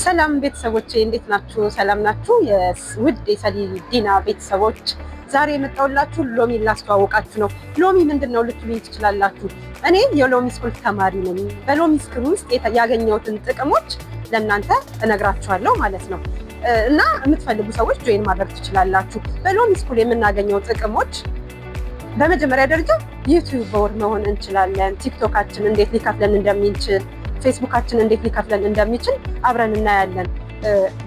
ሰላም ቤተሰቦቼ እንዴት ናችሁ? ሰላም ናችሁ? የውድ የሰሊዲና ቤተሰቦች ዛሬ የመጣሁላችሁ ሎሚ ላስተዋወቃችሁ ነው። ሎሚ ምንድነው ልትሉኝ ትችላላችሁ። እኔ የሎሚ ስኩል ተማሪ ነኝ። በሎሚ ስኩል ውስጥ ያገኘሁትን ጥቅሞች ለእናንተ እነግራችኋለሁ ማለት ነው እና የምትፈልጉ ሰዎች ጆይን ማድረግ ትችላላችሁ። በሎሚ ስኩል የምናገኘው ጥቅሞች በመጀመሪያ ደረጃ ዩቲዩበር መሆን እንችላለን። ቲክቶካችን እንዴት ሊከፍለን እንደሚችል፣ ፌስቡካችን እንዴት ሊከፍለን እንደሚችል አብረን እናያለን።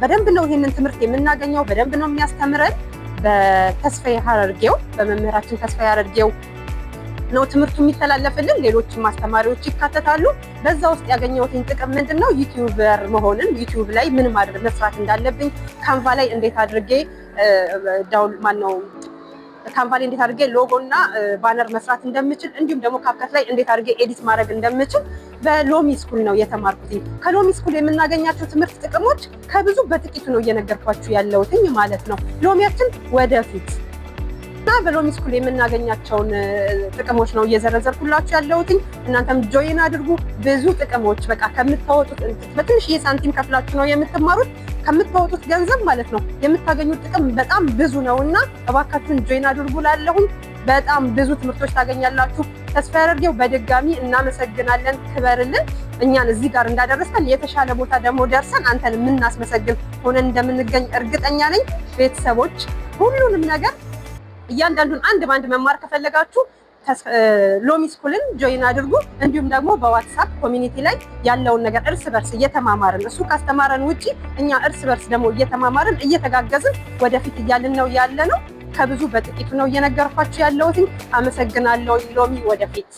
በደንብ ነው ይሄንን ትምህርት የምናገኘው፣ በደንብ ነው የሚያስተምረን። በተስፋዬ ሀረርጌው በመምህራችን ተስፋዬ ሀረርጌው ነው ትምህርቱ የሚተላለፍልን። ሌሎችም አስተማሪዎች ይካተታሉ። በዛ ውስጥ ያገኘሁትን ጥቅም ምንድነው? ዩቲዩበር መሆንን፣ ዩቲዩብ ላይ ምን ማድረግ መስራት እንዳለብኝ፣ ካንቫ ላይ እንዴት አድርጌ ካንቫ ላይ እንዴት አድርጌ ሎጎ እና ባነር መስራት እንደምችል፣ እንዲሁም ደግሞ ካፕከት ላይ እንዴት አድርጌ ኤዲት ማድረግ እንደምችል በሎሚ ስኩል ነው የተማርኩት። ከሎሚ ስኩል የምናገኛቸው ትምህርት ጥቅሞች ከብዙ በጥቂቱ ነው እየነገርኳችሁ ያለሁትኝ ማለት ነው። ሎሚያችን ወደፊት እና በሎሚ ስኩል የምናገኛቸውን ጥቅሞች ነው እየዘረዘርኩላችሁ ያለሁትኝ። እናንተም ጆይን አድርጉ። ብዙ ጥቅሞች በቃ ከምታወጡት በትንሽዬ ሳንቲም ከፍላችሁ ነው የምትማሩት። ከምታወጡት ገንዘብ ማለት ነው የምታገኙት ጥቅም በጣም ብዙ ነው እና እባካችሁን ጆይን አድርጉ። ላለሁኝ በጣም ብዙ ትምህርቶች ታገኛላችሁ። ተስፋዬ ሀረርጌው በድጋሚ እናመሰግናለን። ክበርልን። እኛን እዚህ ጋር እንዳደረሰን የተሻለ ቦታ ደግሞ ደርሰን አንተን የምናስመሰግን ሆነን እንደምንገኝ እርግጠኛ ነኝ። ቤተሰቦች ሁሉንም ነገር እያንዳንዱን አንድ ባንድ መማር ከፈለጋችሁ ሎሚ ስኩልን ጆይን አድርጉ። እንዲሁም ደግሞ በዋትስአፕ ኮሚኒቲ ላይ ያለውን ነገር እርስ በርስ እየተማማርን እሱ ካስተማረን ውጪ እኛ እርስ በርስ ደግሞ እየተማማርን እየተጋገዝን ወደፊት እያልን ነው ያለ ነው። ከብዙ በጥቂቱ ነው እየነገርኳችሁ ያለሁት። አመሰግናለሁ። ሎሚ ወደፊት